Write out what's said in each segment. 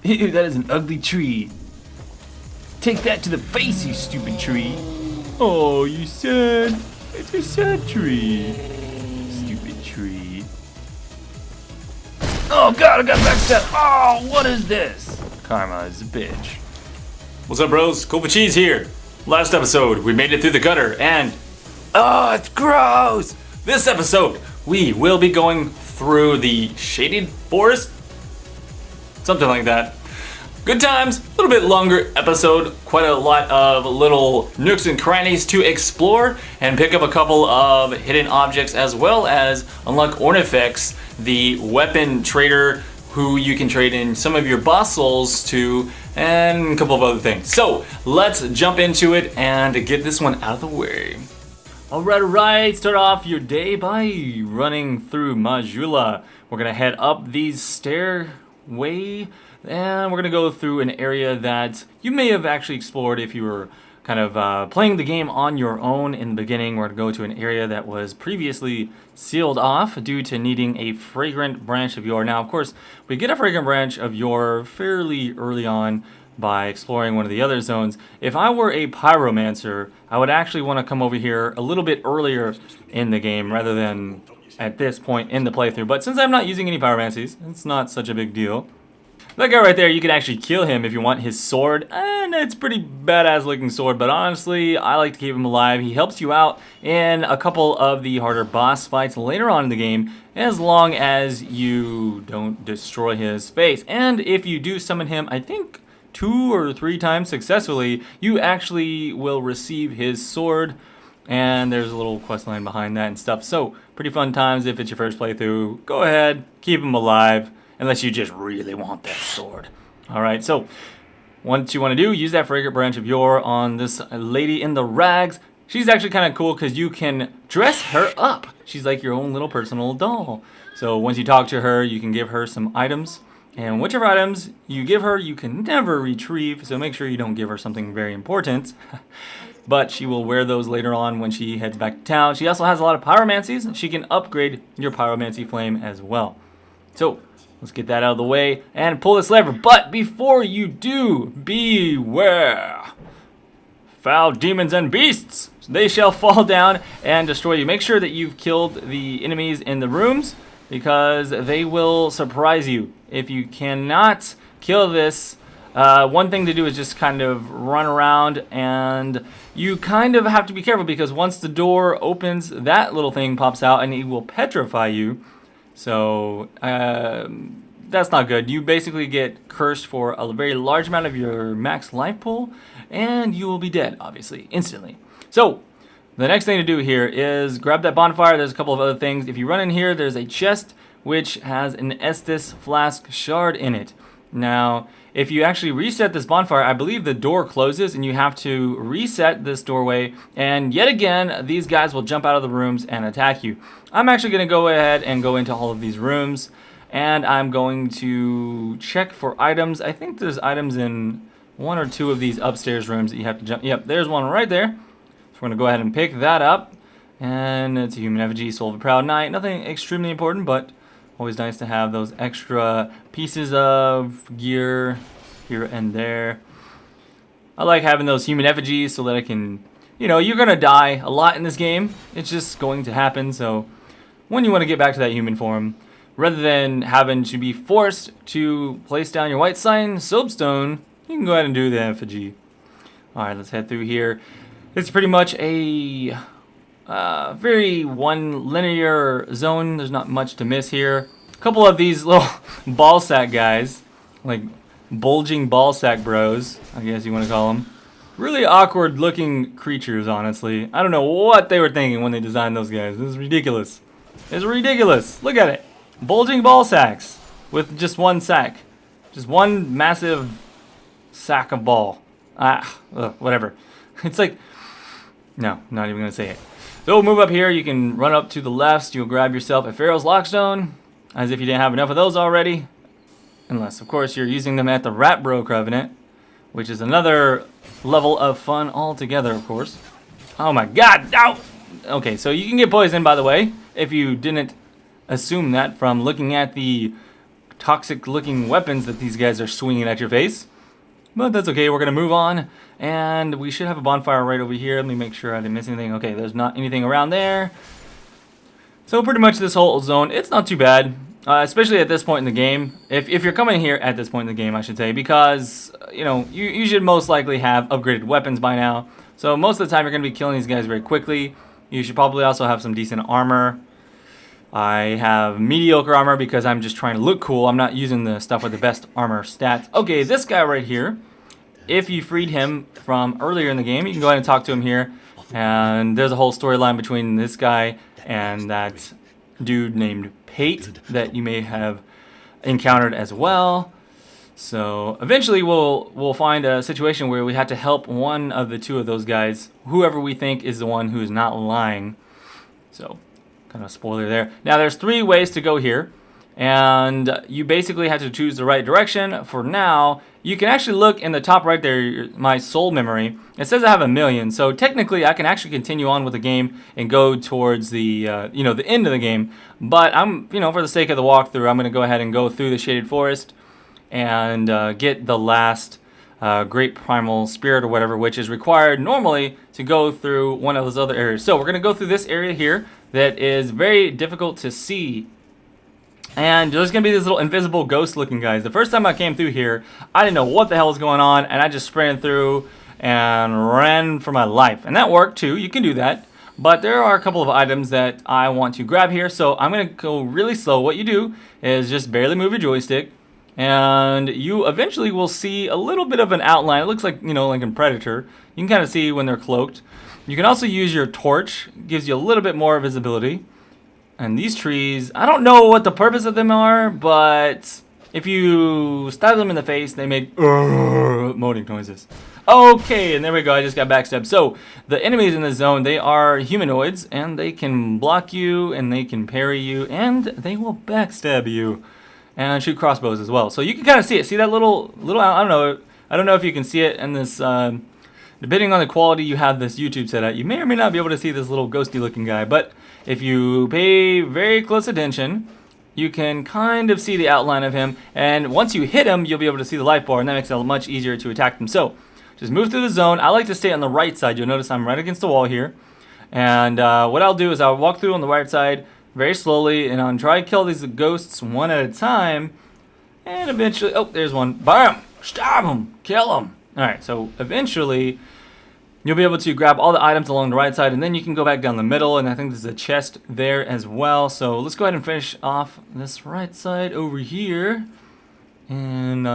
Ew, that is an ugly tree. Take that to the face, you stupid tree. Oh, you sad. It's a sad tree. Stupid tree. Oh god, I got backstabbed. Oh, what is this? Karma is a bitch. What's up, bros? Cool Cheese here. Last episode, we made it through the gutter, and oh, it's gross. This episode, we will be going through the shaded forest, something like that. Good times, a little bit longer episode, quite a lot of little nooks and crannies to explore and pick up a couple of hidden objects, as well as unlock Ornifex, the weapon trader who you can trade in some of your boss souls to, and a couple of other things. So let's jump into it and get this one out of the way. Alright, start off your day by running through Majula. We're gonna head up these stairway, and we're gonna go through an area that you may have actually explored if you were kind of playing the game on your own in the beginning. We're gonna go to an area that was previously sealed off due to needing a fragrant branch of yore. Now, of course, we get a fragrant branch of yore fairly early on by exploring one of the other zones. If I were a pyromancer, I would actually want to come over here a little bit earlier in the game rather than at this point in the playthrough. But since I'm not using any pyromancies, it's not such a big deal. That guy right there, you can actually kill him if you want his sword, and it's pretty badass looking sword, but honestly, I like to keep him alive. He helps you out in a couple of the harder boss fights later on in the game, as long as you don't destroy his face. And if you do summon him, I think 2 or 3 times successfully, you actually will receive his sword, and there's a little quest line behind that and stuff. So, pretty fun times if it's your first playthrough. Go ahead, keep him alive. Unless you just really want that sword. Alright, so what you want to do, use that fragrant branch of yore on this lady in the rags. She's actually kind of cool because you can dress her up. She's like your own little personal doll. So once you talk to her, you can give her some items. And whichever items you give her, you can never retrieve. So make sure you don't give her something very important. But she will wear those later on when she heads back to town. She also has a lot of pyromancies. She can upgrade your pyromancy flame as well. So let's get that out of the way and pull this lever. But before you do, beware. Foul demons and beasts. They shall fall down and destroy you. Make sure that you've killed the enemies in the rooms because they will surprise you. If you cannot kill this, one thing to do is just kind of run around, and you kind of have to be careful because once the door opens, that little thing pops out and it will petrify you. So, that's not good. You basically get cursed for a very large amount of your max life pool, and you will be dead, obviously, instantly. So, the next thing to do here is grab that bonfire. There's a couple of other things. If you run in here, there's a chest which has an Estus flask shard in it. Now, if you actually reset this bonfire, I believe the door closes and you have to reset this doorway, and yet again, these guys will jump out of the rooms and attack you. I'm actually going to go ahead and go into all of these rooms, and I'm going to check for items. I think there's items in 1 or 2 of these upstairs rooms that you have to jump. Yep, there's one right there. So we're going to go ahead and pick that up, and it's a human effigy, soul of a proud knight. Nothing extremely important, but always nice to have those extra pieces of gear here and there. I like having those human effigies so that I can, you know, you're going to die a lot in this game. It's just going to happen. So when you want to get back to that human form, rather than having to be forced to place down your white sign soapstone, you can go ahead and do the effigy. Alright, let's head through here. It's pretty much a very one linear zone. There's not much to miss here. A couple of these little ball sack guys, like bulging ball sack bros, I guess you want to call them. Really awkward looking creatures, honestly. I don't know what they were thinking when they designed those guys. This is ridiculous. It's ridiculous. Look at it. Bulging ball sacks with just one sack. Just one massive sack of ball. Whatever. It's like, no, not even going to say it. So move up here, you can run up to the left, you'll grab yourself a Pharaoh's Lockstone, as if you didn't have enough of those already. Unless, of course, you're using them at the Rat Bro Covenant, which is another level of fun altogether, of course. Oh my god, ow! Okay, so you can get poisoned, by the way, if you didn't assume that from looking at the toxic looking weapons that these guys are swinging at your face. But that's okay, we're going to move on. And we should have a bonfire right over here. Let me make sure I didn't miss anything. Okay, there's not anything around there. So pretty much this whole zone, it's not too bad. Especially at this point in the game. If you're coming here at this point in the game, I should say. Because, you know, you should most likely have upgraded weapons by now. So most of the time you're going to be killing these guys very quickly. You should probably also have some decent armor. I have mediocre armor because I'm just trying to look cool. I'm not using the stuff with the best armor stats. Okay, this guy right here, if you freed him from earlier in the game, you can go ahead and talk to him here. And there's a whole storyline between this guy and that dude named Pate that you may have encountered as well. So eventually we'll find a situation where we have to help one of the two of those guys, whoever we think is the one who is not lying. So kind of a spoiler there. Now there's 3 ways to go here, and you basically have to choose the right direction. For now, you can actually look in the top right there, my soul memory. It says I have 1,000,000, so technically I can actually continue on with the game and go towards the the end of the game. But I'm for the sake of the walkthrough, I'm going to go ahead and go through the shaded forest and get the last great primal spirit or whatever, which is required normally to go through one of those other areas. So we're going to go through this area here that is very difficult to see. And there's going to be these little invisible ghost looking guys. The first time I came through here, I didn't know what the hell was going on, and I just sprinted through and ran for my life. And that worked too, you can do that. But there are a couple of items that I want to grab here, so I'm going to go really slow. What you do is just barely move your joystick, and you eventually will see a little bit of an outline. It looks like, like in Predator. You can kind of see when they're cloaked. You can also use your torch. It gives you a little bit more visibility. And these trees, I don't know what the purpose of them are, but if you stab them in the face, they make moaning noises. Okay, and there we go. I just got backstabbed. So the enemies in this zone, they are humanoids, and they can block you, and they can parry you, and they will backstab you, and shoot crossbows as well. So you can kind of see it. See that little I don't know if you can see it in this. Depending on the quality you have this YouTube set at, you may or may not be able to see this little ghosty looking guy, but if you pay very close attention, you can kind of see the outline of him, and once you hit him, you'll be able to see the life bar, and that makes it much easier to attack them. So just move through the zone. I like to stay on the right side. You'll notice I'm right against the wall here, and what I'll do is I'll walk through on the right side very slowly, and I'll try to kill these ghosts one at a time, and eventually, oh, there's one. Bam! Stab him! Kill him! Alright, so eventually you'll be able to grab all the items along the right side, and then you can go back down the middle, and I think there's a chest there as well. So let's go ahead and finish off this right side over here. And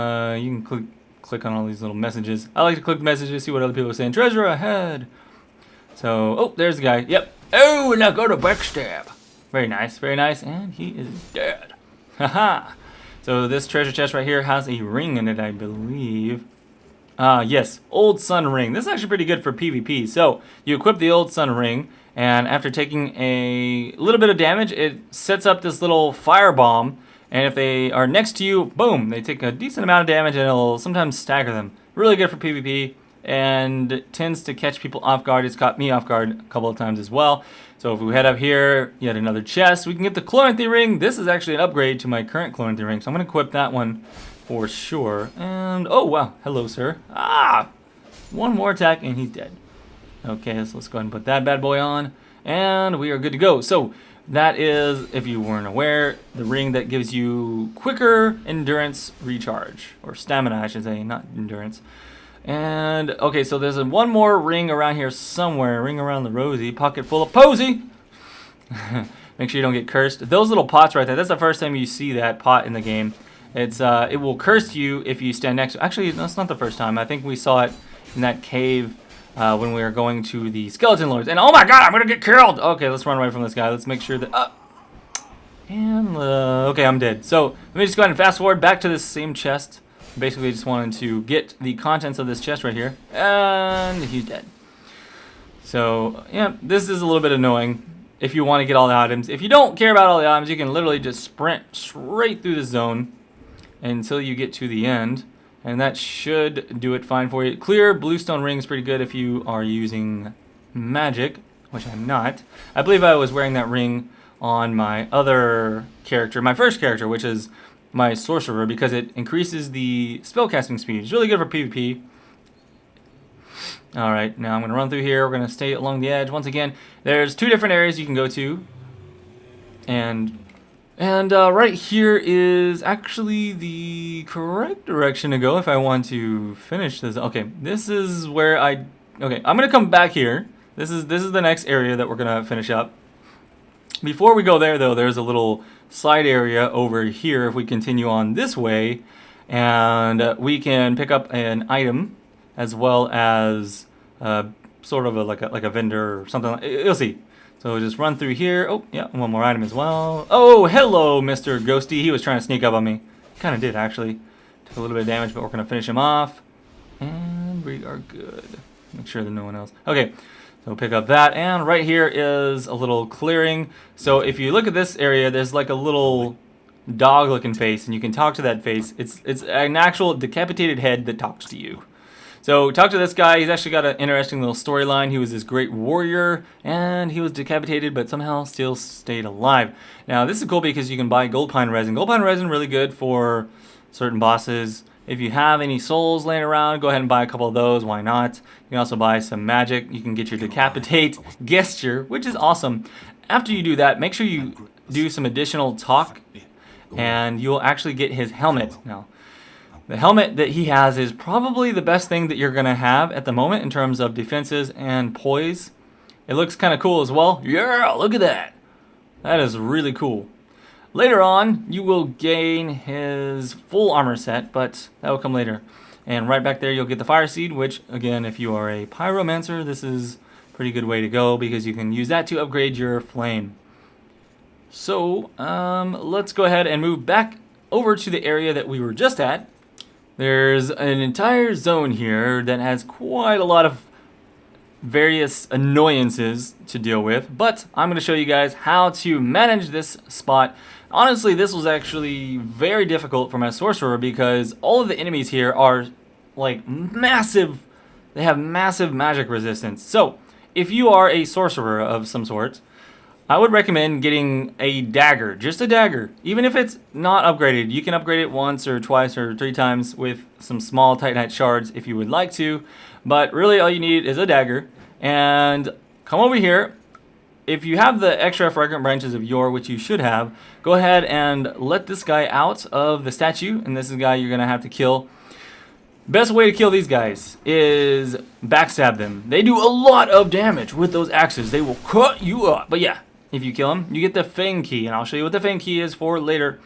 you can click on all these little messages. I like to click messages, see what other people are saying. Treasure ahead! So, oh, there's the guy. Yep. Oh, now go to backstab. Very nice, and he is dead. Haha! So this treasure chest right here has a ring in it, I believe. Yes, Old Sun Ring. This is actually pretty good for PvP. So, you equip the Old Sun Ring, and after taking a little bit of damage, it sets up this little fire bomb, and if they are next to you, boom, they take a decent amount of damage, and it'll sometimes stagger them. Really good for PvP, and it tends to catch people off guard. It's caught me off guard a couple of times as well. So if we head up here, yet another chest, we can get the Chloranthy Ring. This is actually an upgrade to my current Chloranthy Ring, so I'm going to equip that one for sure. And, oh, wow. Hello, sir. Ah! One more attack, and he's dead. Okay, so let's go ahead and put that bad boy on. And we are good to go. So, that is, if you weren't aware, the ring that gives you quicker endurance recharge. Or stamina, I should say, not endurance. And, okay, so there's one more ring around here somewhere. Ring around the rosy. Pocket full of posy! Make sure you don't get cursed. Those little pots right there, that's the first time you see that pot in the game. It will curse you if you stand next to. Actually, that's not the first time. I think we saw it in that cave when we were going to the skeleton lords. And oh my god, I'm gonna get killed! Okay, let's run away from this guy. Let's make sure that. Okay, I'm dead. So let me just go ahead and fast forward back to this same chest. Basically, just wanted to get the contents of this chest right here, and he's dead. So yeah, this is a little bit annoying. If you want to get all the items, if you don't care about all the items, you can literally just sprint straight through the zone until you get to the end, and that should do it fine for you. Clear bluestone ring is pretty good if you are using magic, which I'm not. I believe I was wearing that ring on my other character, my first character, which is my sorcerer because it increases the spellcasting speed. It's really good for PvP. Alright, now I'm going to run through here. We're going to stay along the edge. Once again, there's 2 different areas you can go to. And right here is actually the correct direction to go if I want to finish this. Okay, this is where okay, I'm going to come back here. This is the next area that we're going to finish up. Before we go there, though, there's a little side area over here if we continue on this way. And we can pick up an item as well as sort of like a vendor or something. You'll see. So we'll just run through here. Oh, yeah, one more item as well. Oh, hello, Mr. Ghosty. He was trying to sneak up on me. Kind of did, actually. Took a little bit of damage, but we're going to finish him off. And we are good. Make sure that no one else. Okay, so pick up that. And right here is a little clearing. So if you look at this area, there's like a little dog-looking face, and you can talk to that face. It's an actual decapitated head that talks to you. So talk to this guy. He's actually got an interesting little storyline. He was this great warrior, and he was decapitated, but somehow still stayed alive. Now this is cool because you can buy gold pine resin. Gold pine resin really good for certain bosses. If you have any souls laying around, go ahead and buy a couple of those. Why not? You can also buy some magic. You can get your decapitate gesture, which is awesome. After you do that, make sure you do some additional talk, and you'll actually get his helmet. Now, the helmet that he has is probably the best thing that you're going to have at the moment in terms of defenses and poise. It looks kind of cool as well. Yeah, look at that. That is really cool. Later on, you will gain his full armor set, but that will come later. And right back there, you'll get the fire seed, which, again, if you are a pyromancer, this is a pretty good way to go because you can use that to upgrade your flame. So, let's go ahead and move back over to the area that we were just at. There's an entire zone here that has quite a lot of various annoyances to deal with, but I'm going to show you guys how to manage this spot. Honestly, this was actually very difficult for my sorcerer because all of the enemies here are like massive. They have massive magic resistance. So if you are a sorcerer of some sort, I would recommend getting a dagger, just a dagger. Even if it's not upgraded, you can upgrade it once or twice or 3 times with some small Titanite shards if you would like to. But really all you need is a dagger. And come over here. If you have the extra fragrant branches of yore, which you should have, go ahead and let this guy out of the statue. And this is the guy you're going to have to kill. Best way to kill these guys is backstab them. They do a lot of damage with those axes. They will cut you up. But yeah. If you kill him, you get the Fang Key, and I'll show you what the Fang Key is for later.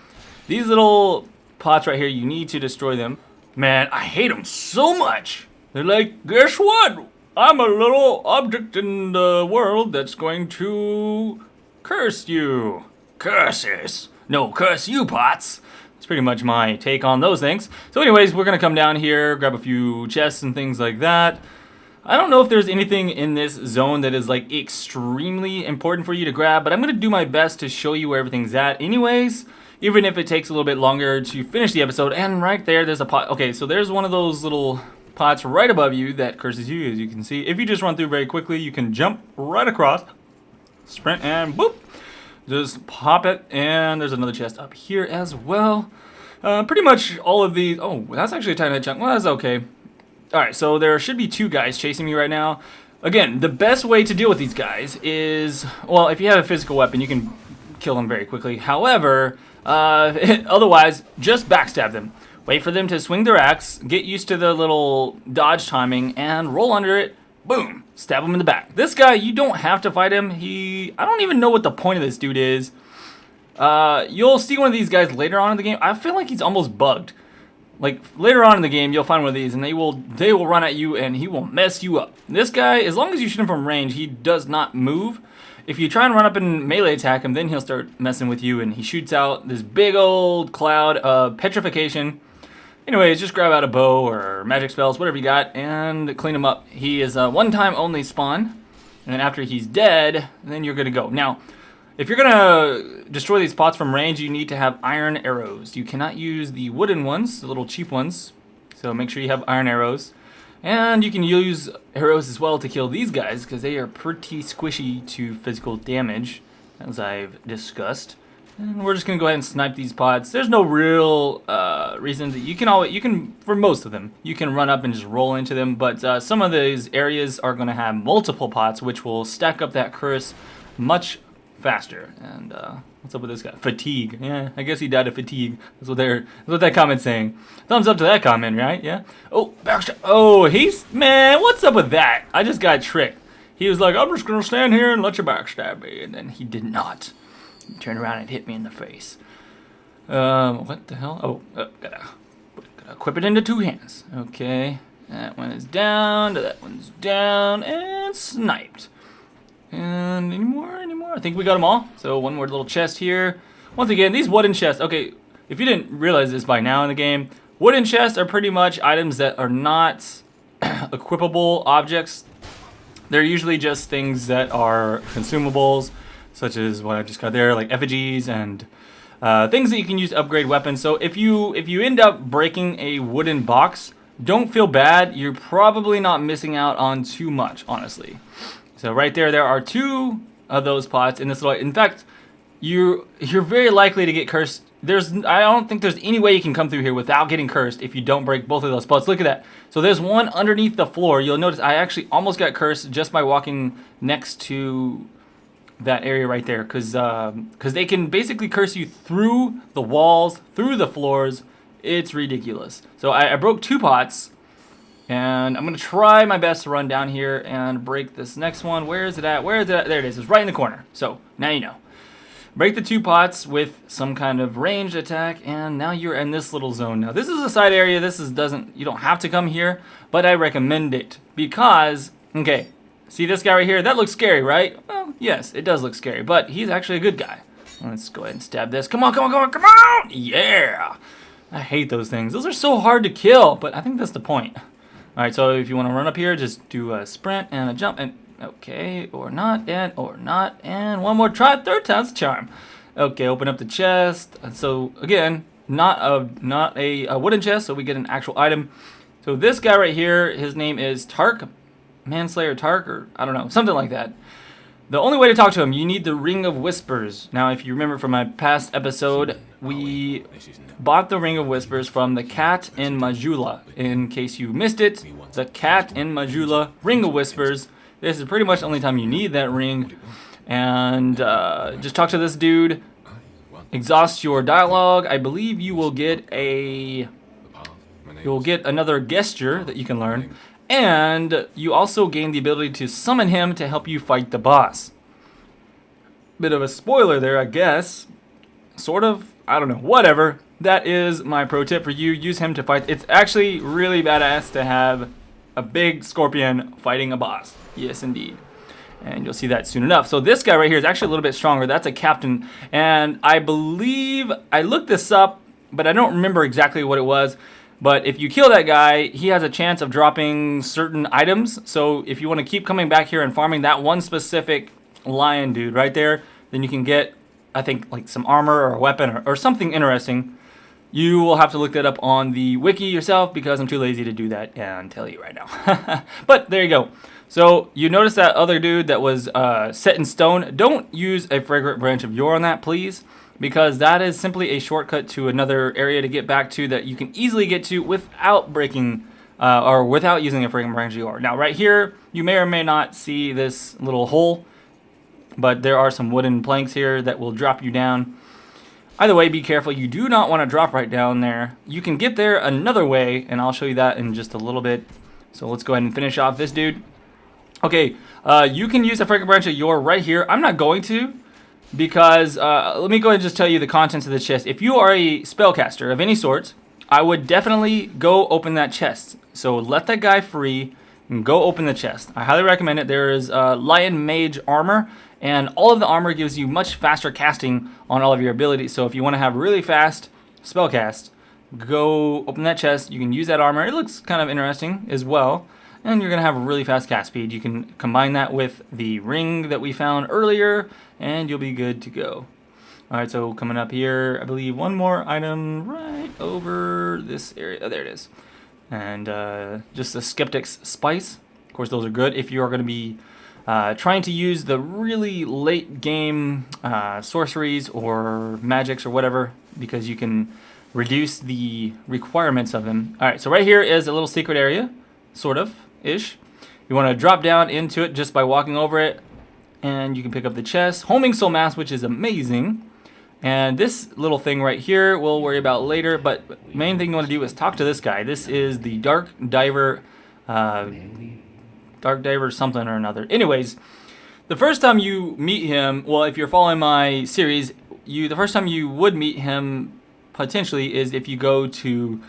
These little pots right here, you need to destroy them. Man, I hate them so much. They're like, guess what? I'm a little object in the world that's going to curse you. Curses. No, curse you, pots. That's pretty much my take on those things. So anyways, we're going to come down here, grab a few chests and things like that. I don't know if there's anything in this zone that is like extremely important for you to grab, but I'm going to do my best to show you where everything's at anyways, even if it takes a little bit longer to finish the episode. And right there, there's a pot. Okay, so there's one of those little pots right above you that curses you, as you can see. If you just run through very quickly, you can jump right across, sprint, and boop. Just pop it, and there's another chest up here as well. Pretty much all of these. Oh, that's actually a tiny chunk. Well, that's okay. Alright, so there should be 2 guys chasing me right now. Again, the best way to deal with these guys is, well, if you have a physical weapon, you can kill them very quickly. However, otherwise, just backstab them. Wait for them to swing their axe, get used to the little dodge timing, and roll under it. Boom! Stab him in the back. This guy, you don't have to fight him. I don't even know what the point of this dude is. You'll see one of these guys later on in the game. I feel like he's almost bugged. Like, later on in the game, you'll find one of these, and they will run at you, and he will mess you up. This guy, as long as you shoot him from range, he does not move. If you try and run up and melee attack him, then he'll start messing with you, and he shoots out this big old cloud of petrification. Anyways, just grab out a bow or magic spells, whatever you got, and clean him up. He is a one-time only spawn, and then after he's dead, then you're good to go. Now, if you're going to destroy these pots from range, you need to have iron arrows. You cannot use the wooden ones, the little cheap ones. So make sure you have iron arrows. And you can use arrows as well to kill these guys because they are pretty squishy to physical damage, as I've discussed. And we're just gonna go ahead and snipe these pots. There's no real reason that you can for most of them you can run up and just roll into them, but some of these areas are gonna have multiple pots, which will stack up that curse much faster. And what's up with this guy? Fatigue. Yeah, I guess he died of fatigue. That's what that comment's saying. Thumbs up to that comment, right? Yeah. Oh, backstab. Oh, man. What's up with that? I just got tricked. He was like, I'm just gonna stand here and let you backstab me, and then he did not. Turn around and hit me in the face. What the hell? Oh, gotta equip it into 2 hands. Okay, that one is down, that one's down, and sniped. And any more? I think we got them all. So one more little chest here. Once again, these wooden chests. Okay, if you didn't realize this by now in the game, wooden chests are pretty much items that are not equipable objects. They're usually just things that are consumables, such as what I just got there, like effigies and things that you can use to upgrade weapons. So if you end up breaking a wooden box, don't feel bad. You're probably not missing out on too much, honestly. So right there are 2 of those pots in this little. In fact, you're very likely to get cursed. I don't think there's any way you can come through here without getting cursed if you don't break both of those pots. Look at that. So there's one underneath the floor. You'll notice I actually almost got cursed just by walking next to that area right there, because they can basically curse you through the walls, through the floors. It's ridiculous. So I broke 2 pots, and I'm gonna try my best to run down here and break this next one. Where is it at? There it is. It's right in the corner. So now you know. Break the 2 pots with some kind of ranged attack, and now you're in this little zone. Now this is a side area. You don't have to come here, but I recommend it because, okay, see this guy right here? That looks scary, right? Well, yes, it does look scary, but he's actually a good guy. Let's go ahead and stab this. Come on! Yeah! I hate those things. Those are so hard to kill, but I think that's the point. All right, so if you want to run up here, just do a sprint and a jump, and okay, or not, and one more try. 3rd time's a charm. Okay, open up the chest. And so again, not a wooden chest, so we get an actual item. So this guy right here, his name is Tark, Manslayer Tark, or I don't know, something like that. The only way to talk to him, you need the Ring of Whispers. Now, if you remember from my past episode, we bought the Ring of Whispers from the cat in Majula. In case you missed it, the cat in Majula, Ring of Whispers. This is pretty much the only time you need that ring. And just talk to this dude. Exhaust your dialogue. I believe you will get another gesture that you can learn. And you also gain the ability to summon him to help you fight the boss. Bit of a spoiler there, I guess. Sort of. I don't know. Whatever. That is my pro tip for you. Use him to fight. It's actually really badass to have a big scorpion fighting a boss. Yes, indeed. And you'll see that soon enough. So this guy right here is actually a little bit stronger. That's a captain. And I believe, I looked this up, but I don't remember exactly what it was. But if you kill that guy, he has a chance of dropping certain items. So if you want to keep coming back here and farming that one specific lion dude right there, then you can get, I think, like some armor or a weapon or something interesting. You will have to look that up on the wiki yourself because I'm too lazy to do that and tell you right now. But there you go. So you notice that other dude that was set in stone. Don't use a fragrant branch of yore on that, please, because that is simply a shortcut to another area to get back to that you can easily get to without breaking or without using a fragrant branch of yore. Now right here, you may or may not see this little hole, but there are some wooden planks here that will drop you down. Either way, be careful. You do not want to drop right down there. You can get there another way, and I'll show you that in just a little bit. So let's go ahead and finish off this dude. Okay, you can use a fragrant branch of yore right here. I'm not going to, because let me go ahead and just tell you the contents of the chest. If you are a spellcaster of any sort, I would definitely go open that chest. So let that guy free and go open the chest. I highly recommend it. There is Lion Mage armor, and all of the armor gives you much faster casting on all of your abilities. So if you want to have really fast spellcast, go open that chest. You can use that armor. It looks kind of interesting as well. And you're going to have a really fast cast speed. You can combine that with the ring that we found earlier, and you'll be good to go. Alright, so coming up here, I believe one more item right over this area. Oh, there it is. And just the Skeptic's Spice. Of course, those are good if you are going to be trying to use the really late game sorceries or magics or whatever, because you can reduce the requirements of them. All right, so right here is a little secret area, sort of ish. You want to drop down into it just by walking over it, and you can pick up the chest. Homing soul mask, which is amazing. And this little thing right here we'll worry about later, but the main thing you want to do is talk to this guy. This is the Darkdiver something or another. Anyways, the first time you meet him, well, if you're following my series, the first time you would meet him potentially is if you go to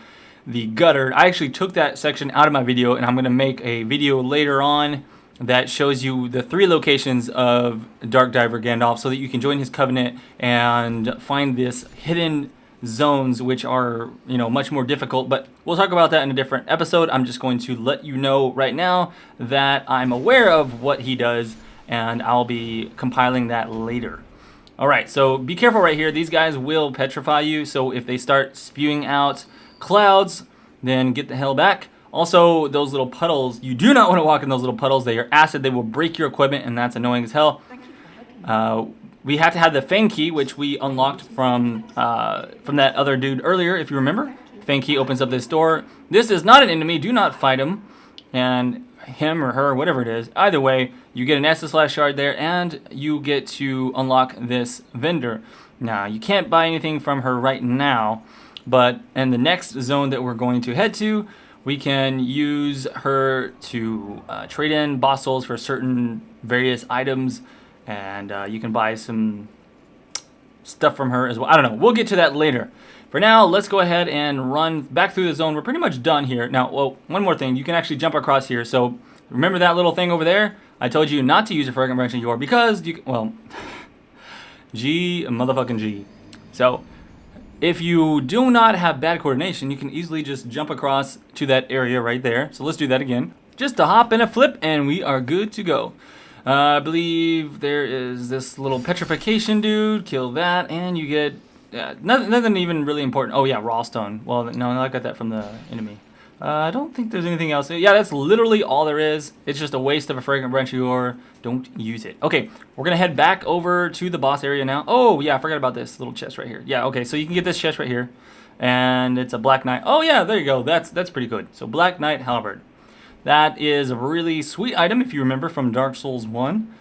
the gutter. I actually took that section out of my video, and I'm going to make a video later on that shows you the 3 locations of Darkdiver Grandahl so that you can join his covenant and find this hidden zones, which are, you know, much more difficult, but we'll talk about that in a different episode. I'm just going to let you know right now that I'm aware of what he does, and I'll be compiling that later. All right, so be careful right here. These guys will petrify you, so if they start spewing out clouds, then get the hell back. Also, those little puddles, you do not want to walk in those little puddles. They are acid. They will break your equipment, and that's annoying as hell. We have to have the Fang key, which we unlocked from that other dude earlier, if you remember. Fang key opens up this door. This is not an enemy. Do not fight him. And him or her, whatever it is. Either way, you get an Estus shard there, and you get to unlock this vendor. Now, you can't buy anything from her right now, but in the next zone that we're going to head to, we can use her to trade in boss souls for certain various items, and you can buy some stuff from her as well. I don't know. We'll get to that later. For now, let's go ahead and run back through the zone. We're pretty much done here. Now, well, one more thing. You can actually jump across here. So remember that little thing over there? I told you not to use a fragrant branch in your because you, well, G motherfucking G. So if you do not have bad coordination, you can easily just jump across to that area right there. So let's do that again. Just a hop and a flip, and we are good to go. I believe there is this little petrification dude. Kill that, and you get nothing even really important. Oh yeah, raw stone. Well, no, I got that from the enemy. I don't think there's anything else. Yeah, that's literally all there is. It's just a waste of a fragrant branch or don't use it. Okay, we're gonna head back over to the boss area now. Oh yeah, I forgot about this little chest right here. Yeah, okay, so you can get this chest right here, and it's a Black Knight. Oh yeah, there you go. That's pretty good. So Black Knight halberd. That is a really sweet item if you remember from Dark Souls 1.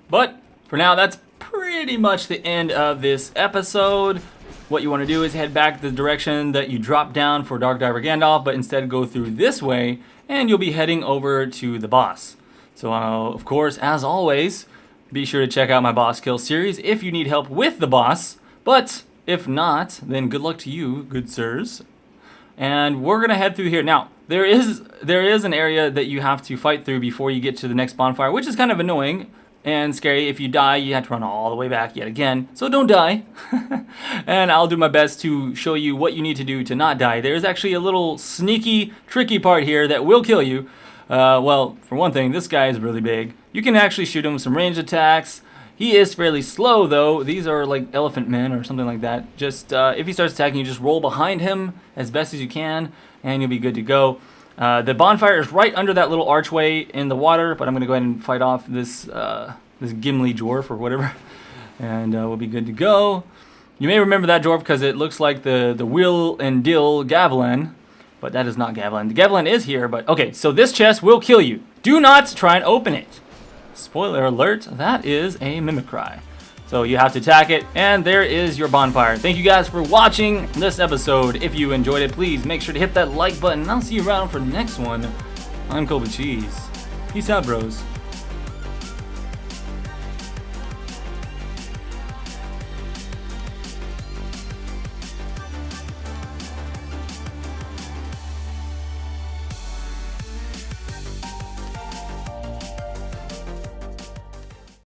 But for now, that's pretty much the end of this episode. What you want to do is head back the direction that you dropped down for Darkdiver Grandahl, but instead go through this way, and you'll be heading over to the boss. So, of course, as always, be sure to check out my boss kill series if you need help with the boss. But if not, then good luck to you, good sirs. And we're gonna head through here now. There is an area that you have to fight through before you get to the next bonfire, which is kind of annoying and scary. If you die, you have to run all the way back yet again. So don't die. And I'll do my best to show you what you need to do to not die. There's actually a little sneaky, tricky part here that will kill you. Well, for one thing, this guy is really big. You can actually shoot him with some ranged attacks. He is fairly slow, though. These are like elephant men or something like that. Just if he starts attacking, you just roll behind him as best as you can, and you'll be good to go. The bonfire is right under that little archway in the water, but I'm going to go ahead and fight off this this Gimli dwarf or whatever, and we'll be good to go. You may remember that dwarf because it looks like the Will and Dill Gavilan, but that is not Gavilan. The Gavilan is here, but okay, so this chest will kill you. Do not try and open it. Spoiler alert, that is a Mimicry. So you have to attack it, and there is your bonfire. Thank you guys for watching this episode. If you enjoyed it, please make sure to hit that like button, and I'll see you around for the next one. I'm Kobe Cheese. Peace out, bros.